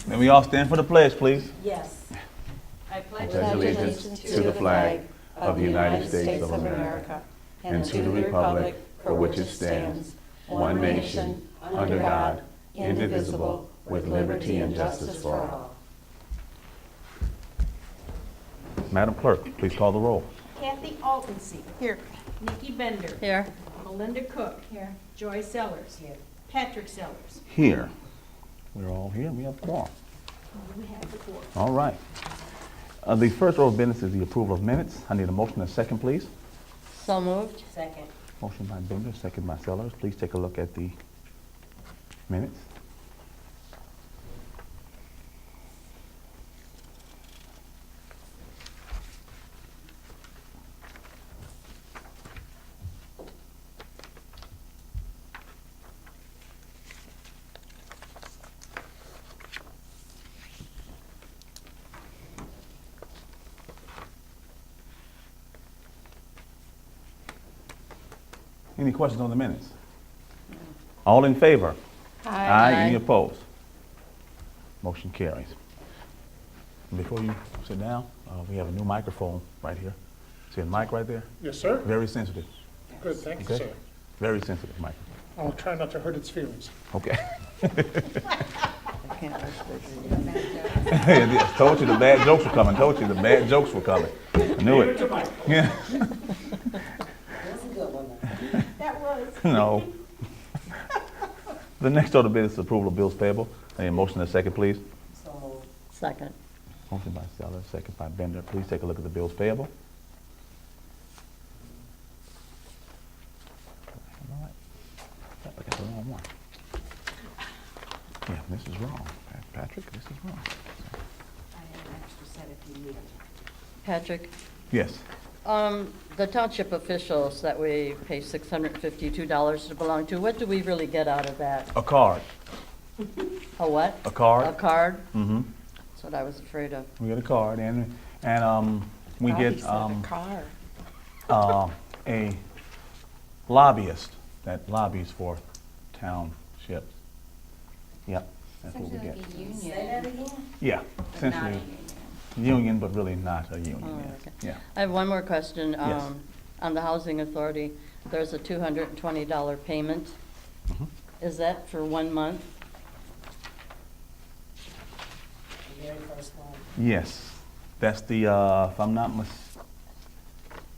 Then we all stand for the pledge, please. Yes. I pledge pledge allegiance to the flag of the United States of America and to the republic for which it stands, one nation, under God, indivisible, with liberty and justice for all. Madam Clerk, please call the roll. Kathy Altonson. Here. Nikki Bender. Here. Melinda Cook. Here. Joy Sellers. Here. Patrick Sellers. Here. We're all here. We have a quorum. We have the four. All right. The first order of business is the approval of minutes. I need a motion and a second, please. So moved. Second. Motion by Bender, second by Sellers. Please take a look at the minutes. Any questions on the minutes? All in favor? Aye. Any opposed? Motion carries. Before you sit down, we have a new microphone right here. See a mic right there? Yes, sir. Very sensitive. Good, thank you, Okay. sir. Very sensitive microphone. I'll try not to hurt its feelings. Okay. I told you the bad jokes were coming. Told you the bad jokes were coming. I knew it. Yeah. That was. No. The next order of business is approval of bills payable. I need a motion and a second, please. So moved. Second. Motion by Sellers, second by Bender. Please take a look at the bills payable. All right. I got the wrong one. Yeah, this is wrong. Patrick, this is wrong. I have an extra set if you need it. Patrick, Yes. the township officials that we pay $652 to belong to, what do we really get out of that? A card. A what? A card. A card? Mm-hmm. That's what I was afraid of. We get a card and we get a lobbyist that lobbies for townships. Yep, that's what we get. Say that again? Yeah, essentially union, but really not a union. Oh, Yes. okay. Yeah. I have one more question. Yes. On the housing authority, there's a $220 payment. Mhm. Is that for 1 month? The very first one. Yes, that's the, if I'm not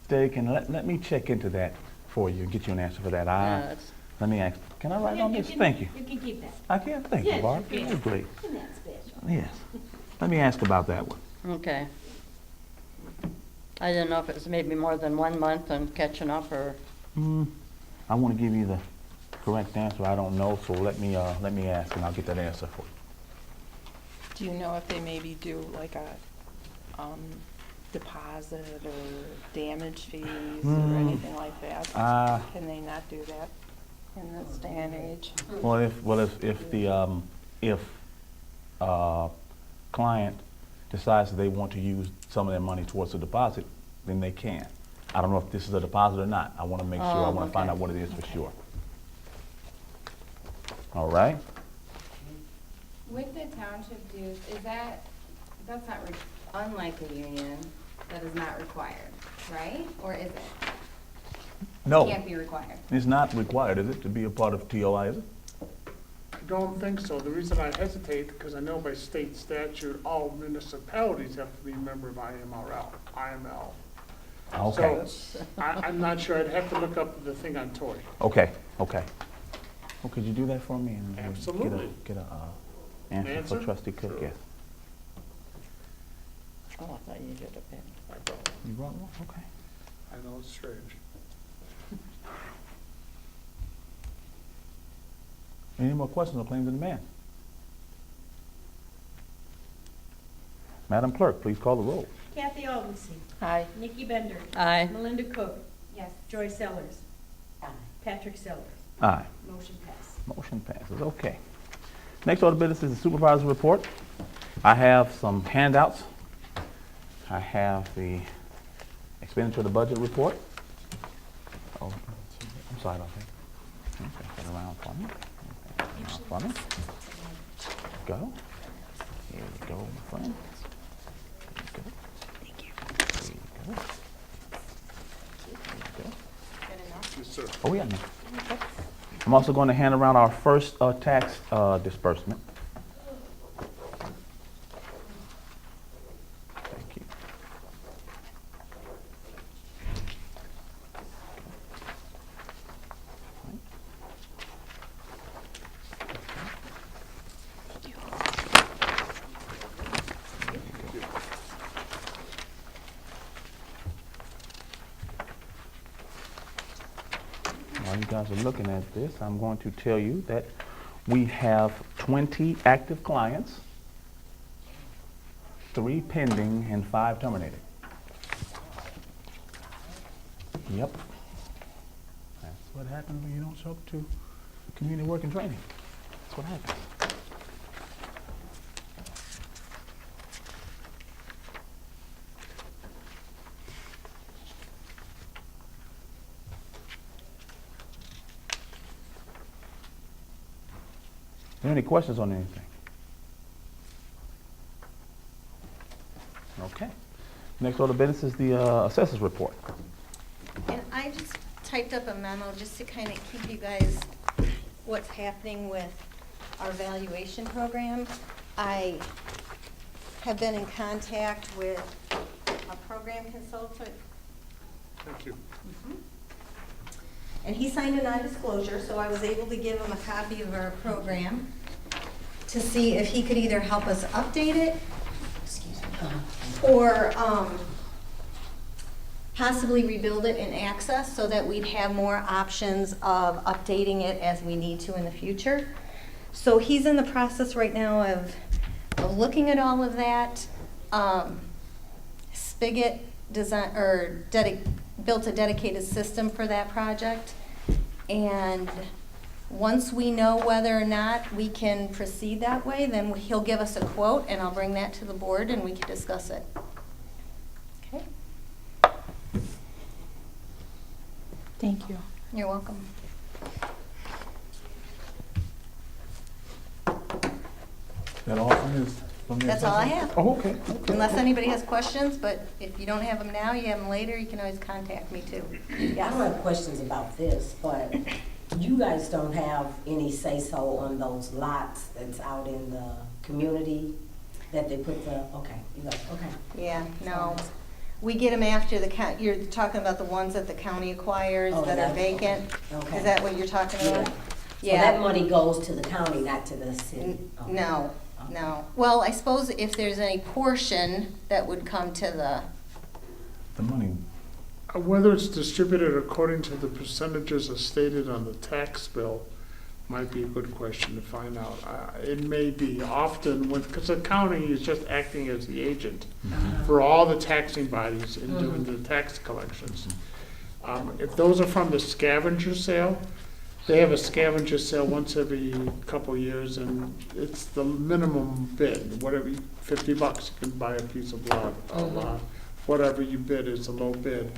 mistaken, let me check into that for you, get you an answer for that. It's- Let me ask, can I write on this? can- Thank you. You can keep that. I can, thank you, Yes, Barb. you can. You're great. Isn't that special? Yes. Let me ask about that one. Okay. I didn't know if it was maybe more than 1 month and catching up, or, I want to give you the correct answer. I don't know, so let me ask and I'll get that answer for you. Do you know if they maybe do like a deposit or damage fees or anything like that? Can they not do that in this day and age? Well, if client decides that they want to use some of their money towards the deposit, then they can. I don't know if this is a deposit or not. I want to make sure, I want to find okay. out what it is for sure. All right? With the township dues, that's not, unlike a union, that is not required, right? Or is it? No, Can't be required. it's not required, is it, to be a part of TOI, is it? I don't think so. The reason I hesitate, because I know by state statute, all municipalities have to be a member of IML. Okay, So I'm not sure. I'd have to look up the thing on Tory. okay. Well, could you do that for me? And Absolutely. Get a answer for Answer? trustee Cook, Sure. yes. oh, I thought you did a bit. I don't. You brought one? Okay. I know it's strange. Any more questions or claims in demand? Madam Clerk, please call the roll. Kathy Altonson. Aye. Nikki Bender. Aye. Melinda Cook. Yes. Joy Sellers. Aye. Patrick Sellers. Aye. Motion passed. Motion passes, okay. Next order of business is the supervisor's report. I have some handouts. I have the expenditure of the budget report. Oh, I'm sorry about that. Okay, turn around for me. Turn around for me. Go. go, my friend. There you go. Thank you. There you go. There you go. Yes, sir. Oh, yeah. I'm also going to hand around our first tax disbursement. Thank you. While you guys are looking at this, I'm going to tell you that we have 20 active clients, 3 pending, and 5 terminated. Yep. That's what happens when you don't show up to community work and training. That's what happens. Are there any questions on anything? Okay. Next order of business is the assessors report. And I just typed up a memo just to kind of keep you guys what's happening with our valuation program. I have been in contact with a program consultant, Thank you. and he signed a non-disclosure, so I was able to give him a copy of our program to see if he could either help us update it, or possibly rebuild it in Access so that we'd have more options of updating it as we need to in the future. So he's in the process right now of looking at all of that. Spigot design, or built a dedicated system for that project. And once we know whether or not we can proceed that way, then he'll give us a quote, and I'll bring that to the board and we can discuss it. Okay? Thank you. You're welcome. That all from the That's all I assessor? have. Oh, okay. Unless anybody has questions, but if you don't have them now, you have them later, you can always contact me too. Yeah, I don't have questions about this, but you guys don't have any say-so on those lots that's out in the community that they put the, okay, you guys, okay. Yeah, no. We get them after the county, you're talking about the ones that the county acquires Oh, that are that's- vacant? okay. Is that what you're talking about? So that money goes to the county, not to the city? Okay. No, Okay. no. Well, I suppose if there's any portion that would come to The money. Whether it's distributed according to the percentages as stated on the tax bill might be a good question to find out. It may be often, because the county is just acting as the agent for all the taxing bodies in doing the tax collections. If those are from the scavenger sale, they have a scavenger sale once every couple years, and it's the minimum bid. Whatever, $50, you can buy a piece of lot. Whatever you bid is a low bid.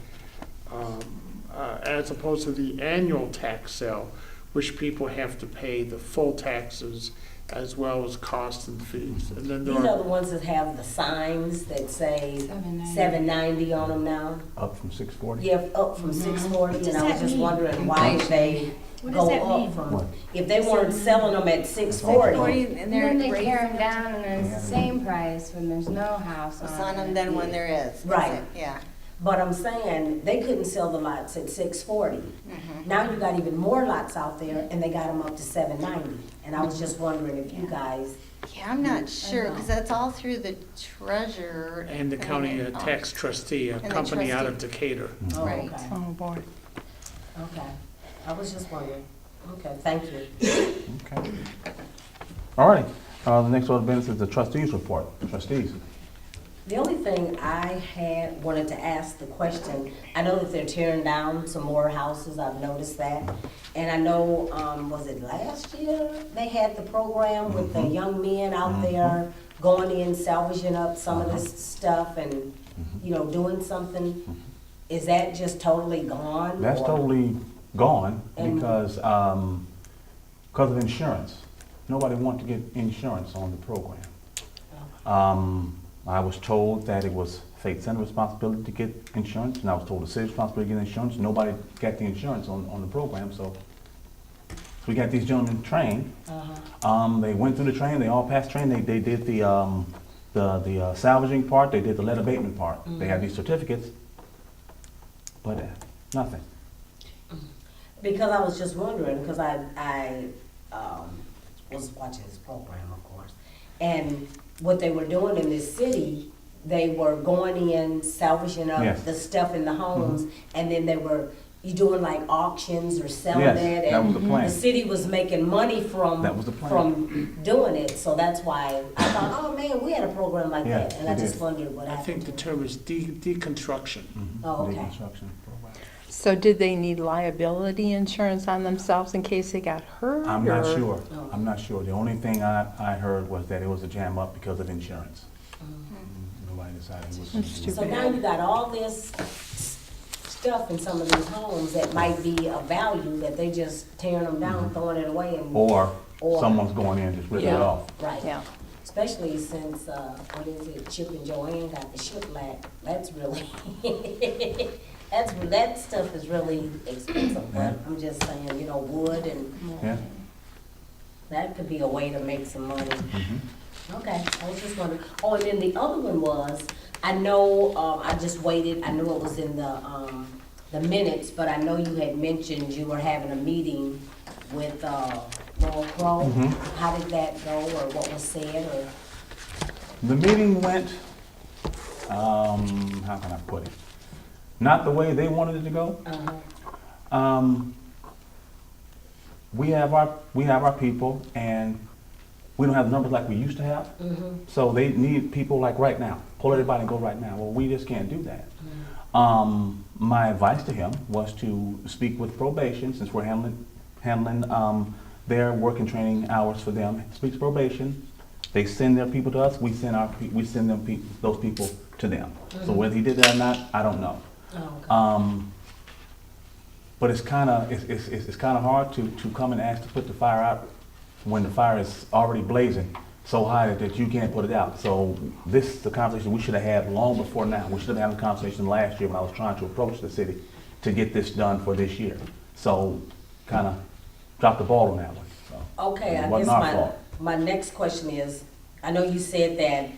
As opposed to the annual tax sale, which people have to pay the full taxes as well as costs and fees. And then there These are are, the ones that have the signs that say $7.90. $7.90 on them now? Up from 640? Yeah, up from $6.40, does and I was that just mean? wondering why they What does go that up mean? What? from, if they weren't selling them at $6.40. 40, and And they're then they raising tear them it down and then it's the same price when there's no house to- on on them it. than when there is. Right. Yeah. But I'm saying, they couldn't sell the lots at $6.40. Now you got even more lots out there, and they got them up to $7.90. And I was just wondering if you guys, Yeah, I'm not sure, because that's all through the treasurer. and the county then- tax trustee, a the company out of trustee. Decatur. oh, Right. okay, Oh, boy. okay. I was just wondering. Okay, thank you. Okay. All righty. The next order of business is the trustees report. Trustees. The only thing I wanted to ask the question, I know that they're tearing down some more houses, I've noticed that. And I know, was it last year, they had the program with the young men out there going in, salvaging up some of this stuff and, doing something? Is that just totally gone? That's or- totally gone And- because of insurance. Nobody wants to get insurance on the program. I was told that it was Faith Center responsibility to get insurance, and I was told the city's responsibility to get insurance. Nobody got the insurance on the program, so we got these gentlemen trained. They went through the training, they all passed training. They did the salvaging part, they did the lead abatement part. They have these certificates, but nothing. Because I was just wondering, because I was watching this program, of course, and what they were doing in this city, they were going in, salvaging up Yes. the stuff in the homes, and then they were doing like auctions or selling Yes, it. that was the plan. The city was making money from That was the plan. from doing it, so that's why I thought, oh man, we had a program like Yeah, that, and I we just did. wondered what I happened. think the to it. term is deconstruction. Oh, okay. Reconstruction program. So did they need liability insurance on themselves in case they got hurt? I'm not or- sure. Oh. I'm not sure. The only thing I heard was that it was a jam up because of insurance. Nobody decided it was. That's stupid. So now you got all this stuff in some of these homes that might be of value, that they just tearing them down, throwing it away and. Or Or- someone's going in and just ripping it Yeah. off. Right. Yeah. Especially since, what is it, Chip and Joanne got the shiplap, that's really, that stuff is really expensive, but Yeah. I'm just saying, you know, wood and Yeah. that could be a way to make some money. Mhm. Okay, I was just wondering, oh, and then the other one was, I know, I just waited, I knew it was in the minutes, but I know you had mentioned you were having a meeting with, Laurel Crowe. Mhm. How did that go, or what was said, or? The meeting went, how can I put it? Not the way they wanted it to go. We have our people, and we don't have the numbers like we used to have. So they need people like right now. Pull everybody and go right now. Well, we just can't do that. My advice to him was to speak with probation, since we're handling their work and training hours for them. Speak to probation. They send their people to us. We send those people to them. So whether he did that or not, I don't know. Oh, okay. But it's kind of hard to come and ask to put the fire out when the fire is already blazing so high that you can't put it out. So this is the conversation we should have had long before now. We should have had a conversation last year when I was trying to approach the city to get this done for this year. So kind of dropped the ball on that one. So Okay, it I wasn't guess our fault. my next question is, I know you said that,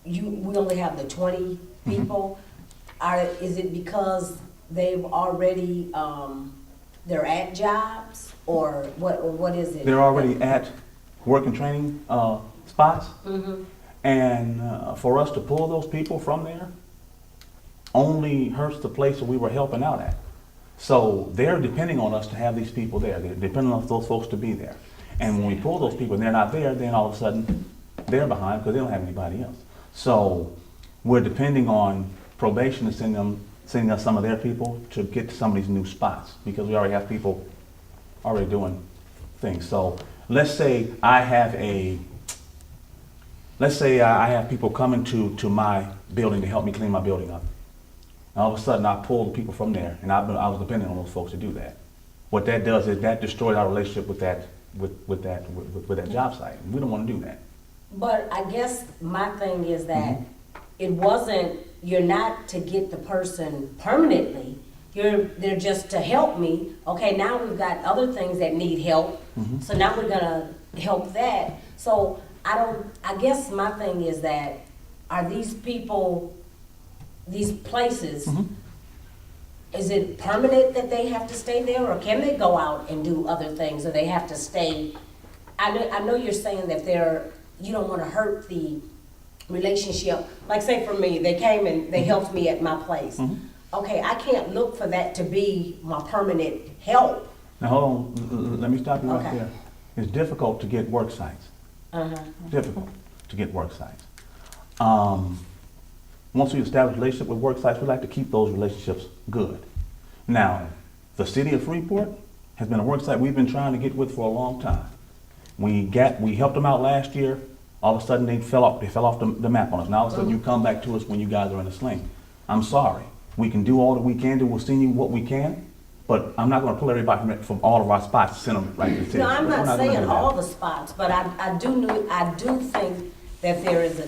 we only have the 20 people. Is it because they've already, they're at jobs, or what is it? They're already at work and training spots. Mhm. And for us to pull those people from there only hurts the place that we were helping out at. So they're depending on us to have these people there. They're depending on those folks to be there. And when we pull those people and they're not there, then all of a sudden they're behind because they don't have anybody else. So we're depending on probation to sending us some of their people to get to some of these new spots because we already have people already doing things. So let's say I have people coming to my building to help me clean my building up. And all of a sudden, I pull the people from there, and I was depending on those folks to do that. What that does is that destroys our relationship with that job site. We don't want to do that. But I guess my thing is that you're not to get the person permanently. They're just to help me. Okay, now we've got other things that need help. So now we're gonna help that. So I guess my thing is that, are these people, these places, is it permanent that they have to stay there, or can they go out and do other things, or they have to stay? I know you're saying that you don't want to hurt the relationship. Like say for me, they came and they helped me at my place. Okay, I can't look for that to be my permanent help. Now hold on, let me stop you right Okay. there. It's difficult to get work sites. Difficult to get work sites. Once we establish a relationship with work sites, we like to keep those relationships good. Now, the city of Freeport has been a work site we've been trying to get with for a long time. We helped them out last year. All of a sudden, they fell off the map on us. Now all of a sudden, you come back to us when you guys are in a sling. I'm sorry. We can do all that we can do. We'll send you what we can, But I'm not gonna pull everybody from all of our spots, send them right to the city. No, I'm We're not gonna saying do all that. the spots, but I do think that there is a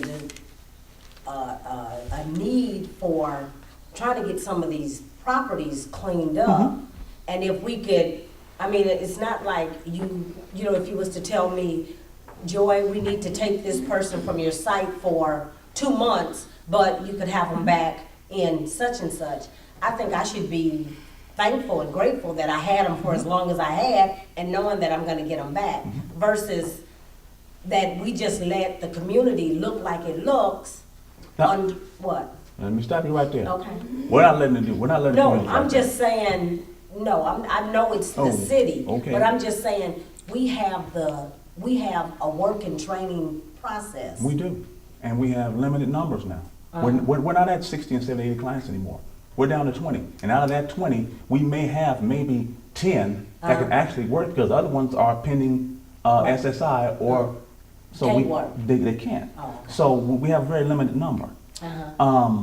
need for trying to get some of these properties cleaned up. And if we could, I mean, it's not like you know, if you was to tell me, Joy, we need to take this person from your site for 2 months, but you could have them back in such and such. I think I should be thankful and grateful that I had them for as long as I had, and knowing that I'm gonna get them back, versus that we just let the community look like it looks Now- on, what? Let me stop you right there. Okay. We're not letting it do, we're not letting. No, the community I'm right there. just saying, no, I know it's Oh, the city, okay. but I'm just saying, we have a work and training process. We do, and we have limited numbers now. Uh-huh. We're not at 60 and 70, 80 clients anymore. We're down to 20, and out of that 20, we may have maybe 10 that can actually work, because the other ones are pending SSI, or, so Can't we, work. they can't. Oh, okay. So we have a very limited number. Uh-huh.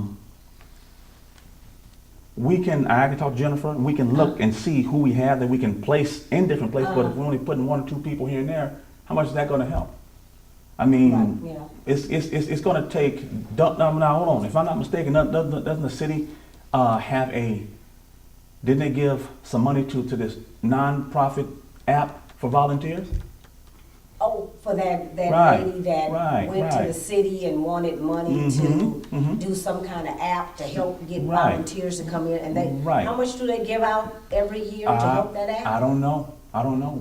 I can talk to Jennifer, and we can look and see who we have that we can place in different places, but if we're only putting 1 or 2 people here and there, how much is that gonna help? I mean, Right, yeah. it's gonna take, now, hold on, if I'm not mistaken, doesn't the city, didn't they give some money to this nonprofit app for volunteers? Oh, for that Right, lady that right, went to right. the city and wanted money to do some kind of app to help get Right. volunteers to come in, and they, Right. how much do they give out every year to help that app? I don't know,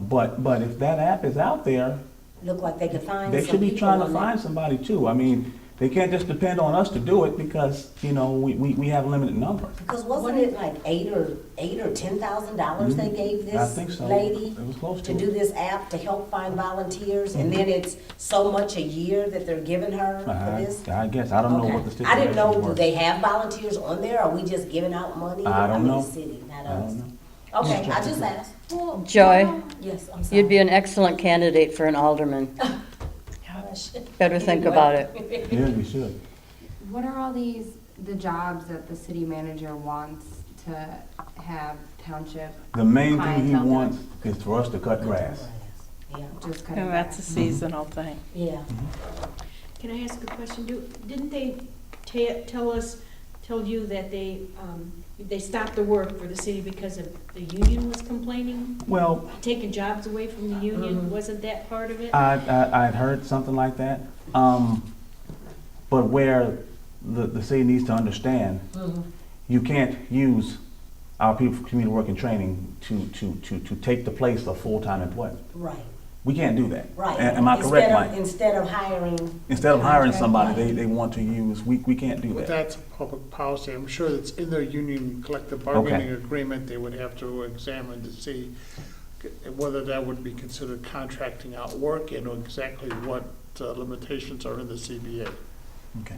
but if that app is out there, Look like they could find they some should be people trying to on that. find somebody too. I mean, they can't just depend on us to do it, because, you know, we have limited numbers. Because wasn't it like $8,000 or $10,000 they gave I think this so. lady It was close to to it. do this app to help find volunteers, and then it's so much a year that they're giving her for this? I guess, I don't know Okay. what the I stipulations didn't know, were. do they have volunteers on there, or are we just giving out money? I don't mean, know. the city, not I us. don't know. Okay, I just asked. Joy, Yes, I'm sorry. you'd be an excellent candidate for an alderman. Gosh. Better think about it. Yeah, we should. What are all the jobs that the city manager wants to have township The main thing he clientele wants is for us to cut grass. Yeah, just cut And it that's a back? seasonal thing. yeah. Can I ask a question? Didn't they tell you that they stopped the work for the city because of the union was complaining? Well, Taking jobs away from the union, wasn't that part of it? I'd heard something like that. But where the city needs to understand, you can't use our people for community work and training to take the place of full-time employment. Right, We can't do that. right. Am I correct, Mike? Instead of hiring. Instead of hiring contract, somebody right. they want to use, we can't do But that. that's public policy. I'm sure it's in their union collective bargaining Okay. agreement, they would have to examine to see whether that would be considered contracting out work and exactly what limitations are in the CBA. Okay.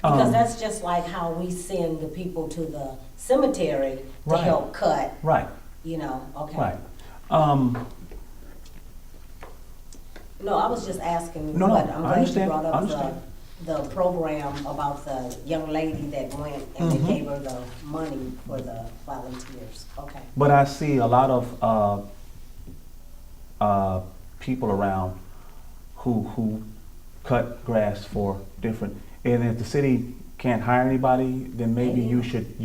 Because that's just like how we send the people to the cemetery to Right. help cut, Right, you know, okay. right. No, I was just asking, No, no, but I'm I glad you understand, brought I up understand. the program about the young lady that went and they gave her the money for the volunteers, okay. But I see a lot of people around who cut grass for different, and if the city can't hire anybody, then maybe you should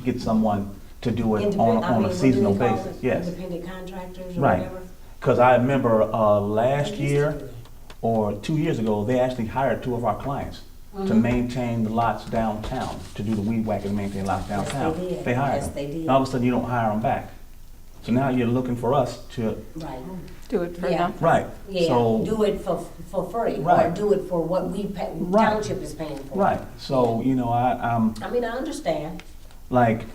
get someone to do it on a seasonal basis, yes. Independent contractors or Right. whatever? Because I remember last They used to year do that. or 2 years ago, they actually hired 2 of our clients to maintain the lots downtown, to do the weed whacking and maintain lots downtown. did. They hired Yes, them. they did. And all of a sudden, you don't hire them back. So now you're looking for us to, Right, Do it for Yeah. them. right, yeah, so, do it for free, or Right. do it for what we pay, Right. township is paying for. right, so, you know, I'm, I mean, I understand, like,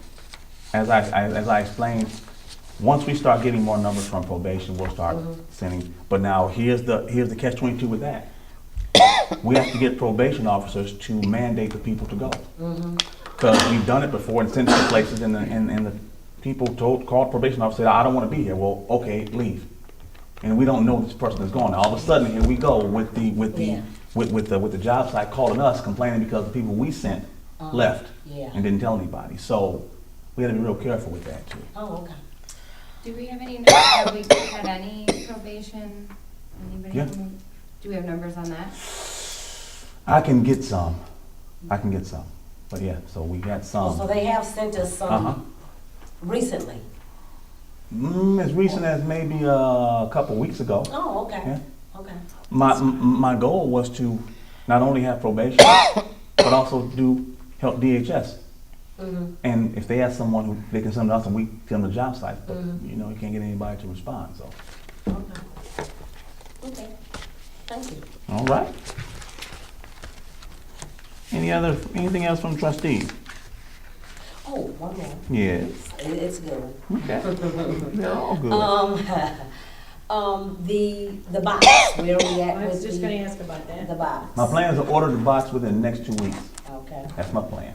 as I explained, once we start getting more numbers from probation, we'll start sending, but now, here's the catch-22 with that. We have to get probation officers to mandate the people to go. Because we've done it before and sent it to places, and the people called probation officer, said, I don't want to be here. Well, okay, leave. And we don't know this person is gone. All of a sudden, here we go with the job site calling us, complaining because the people we sent left yeah. and didn't tell anybody. So we got to be real careful with that too. Oh, okay. Do we have any, have we had any probation? Anybody? Yeah. Do we have numbers on that? I can get some. But yeah, so we got some. So they have sent us Uh-huh. some recently. As recent as maybe a couple weeks ago. Oh, okay, Yeah. okay. My goal was to not only have probation, but also help DHS. Mhm. And if they have someone who they can send us, and we send them to job sites, but Mhm. you know, you can't get anybody to respond. So, Okay. Okay, thank you. all right. Anything else from trustees? Oh, one more. Yes. It's good. Okay. They're all good. The box, where are we at I was with just gonna ask about the that. box? My plan is to order the box within the next 2 weeks. Okay, That's my plan.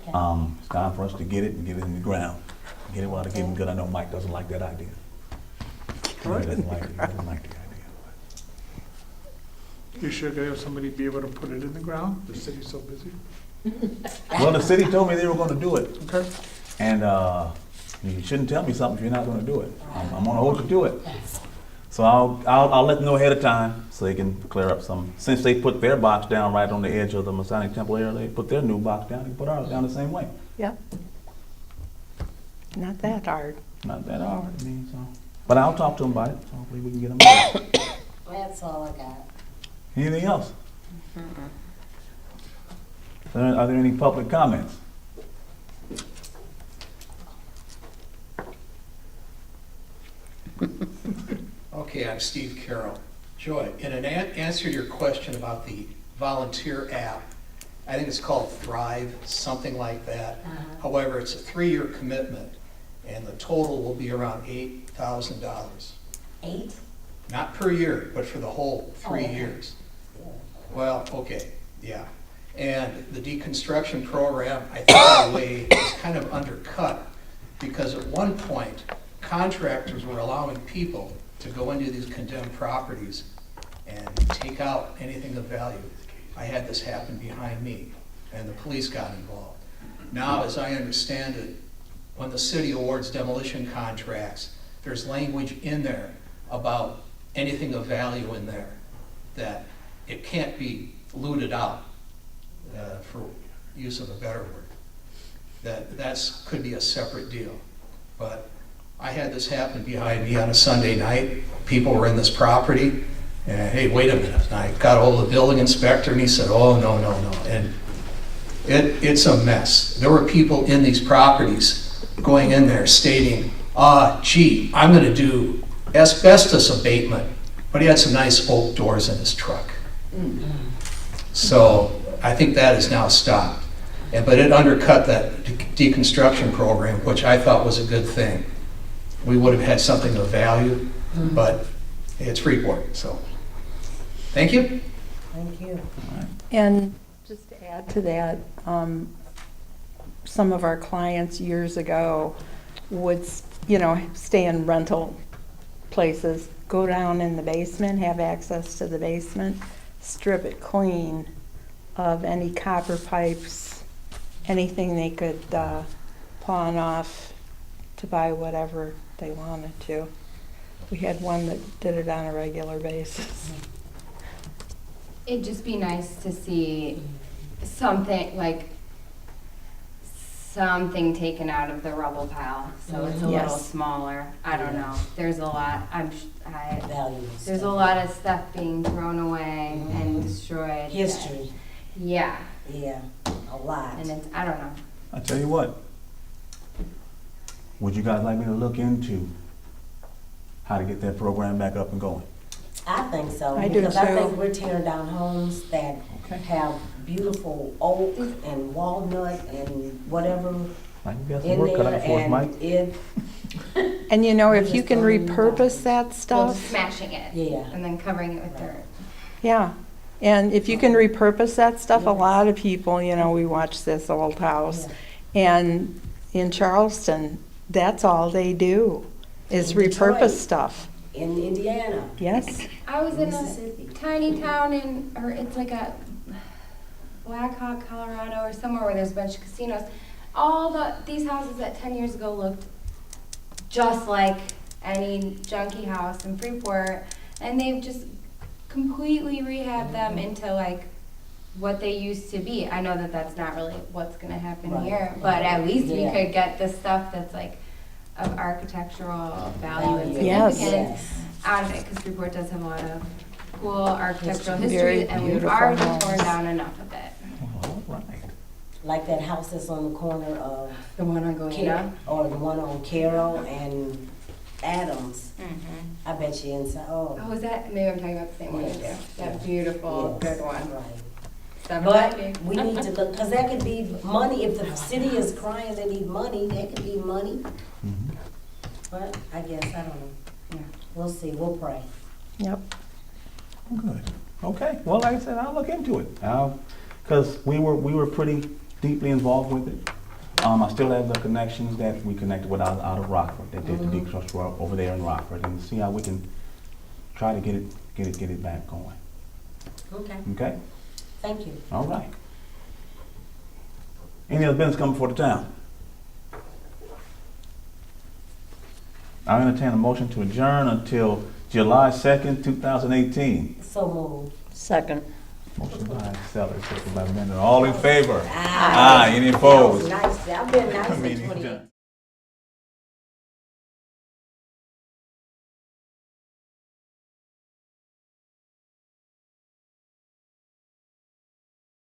okay. It's time for us to get it and get it in the ground. Get it while the getting good. I know Mike doesn't like that idea. He doesn't like it. He doesn't like the idea. You sure gonna have somebody be able to put it in the ground? The city's so busy. Well, the city told me they were gonna do it. Okay. And you shouldn't tell me something if you're not gonna do it. I'm gonna hold you to it. So I'll let them know ahead of time so they can clear up some. Since they put their box down right on the edge of the Masonic Temple area, they put their new box down. They put ours down the same way. Yep. Not that hard. Not that hard to me. So, but I'll talk to them about it. So hopefully we can get them. Done. That's all I got. Anything else? Are there any public comments? Okay, I'm Steve Carroll. Joy, in an answer to your question about the volunteer app, I think it's called Thrive, something like that. However, it's a 3-year commitment, and the total will be around $8,000. 8? Not per year, but for the whole 3 okay. years. Well, okay, yeah. And the deconstruction program, I think in a way is kind of undercut, because at one point, contractors were allowing people to go into these condemned properties and take out anything of value. I had this happen behind me, and the police got involved. Now, as I understand it, when the city awards demolition contracts, there's language in there about anything of value in there, that it can't be looted out, for use of a better word. That's could be a separate deal. But I had this happen behind me on a Sunday night. People were in this property, and hey, wait a minute. And I got a hold of the building inspector, and he said, oh, no. And it's a mess. There were people in these properties going in there stating, gee, I'm going to do asbestos abatement. But he had some nice oak doors in his truck. So I think that is now stopped. But it undercut that deconstruction program, which I thought was a good thing. We would have had something of value, but it's Freeport, so. Thank you. Thank you. And just to add to that, some of our clients years ago would, stay in rental places, go down in the basement, have access to the basement, strip it clean of any copper pipes, anything they could pawn off to buy whatever they wanted to. We had one that did it on a regular basis. It'd just be nice to see something, something taken out of the rubble pile, so it's a little Yes. smaller. I don't know. There's a lot, Values. there's a lot of stuff being thrown away and destroyed. History, Yeah, yeah, a lot. and it's, I don't know. I tell you what. Would you guys like me to look into how to get that program back up and going? I think so. I do Because I too. think we're tearing down homes that Okay. have beautiful oak and walnut and whatever Like you got some in work cut there, out for us, Mike. and it, And if you just can don't need repurpose that. that stuff, Smashing it. Yeah. And then covering it with dirt. yeah. And if you can repurpose that stuff, a lot of people, we watch This Old House. And in Charleston, that's all they do, is In Detroit. repurpose stuff. in Indiana, Yes. I was in a Mississippi. tiny town or it's like a Black Hawk, Colorado, or somewhere where there's a bunch of casinos. These houses that 10 years ago looked just like any junky house in Freeport, and they've just completely rehabbed them into like what they used to be. I know that that's not really what's gonna happen Right. here, but at least we Yeah. could get the stuff that's like of architectural value and Yes. significance Yes. out of it, because Freeport does have a lot of cool architectural Very history, and we've beautiful already homes. torn down enough of it. All right. Like that house that's on the corner of The one on Galena. or the one on Carroll and Adams. I bet you inside, Oh, is that, maybe I'm talking about the same one as you. Yes. That beautiful, Yes, good one. right. But 750. we need to look, because that could be money, if the city is crying they need money, that could be money. Mhm. But I guess, I don't know. Yeah. We'll see, we'll pray. Yep. Good. Okay, well, like I said, I'll look into it. Because we were pretty deeply involved with it. I still have the connections that we connected with out of Rockford, that did the deconstruction work over there in Rockford, and see how we can try to get it back going. Okay, Okay? thank you. All right. Any other business coming before the town? I entertain a motion to adjourn until July 2nd, 2018. So moved. Second. Motion by Sellers, second by Bender. All in favor? Ah. Aye. Any opposed? Nice, I've been nice at Meeting 20. adjourned.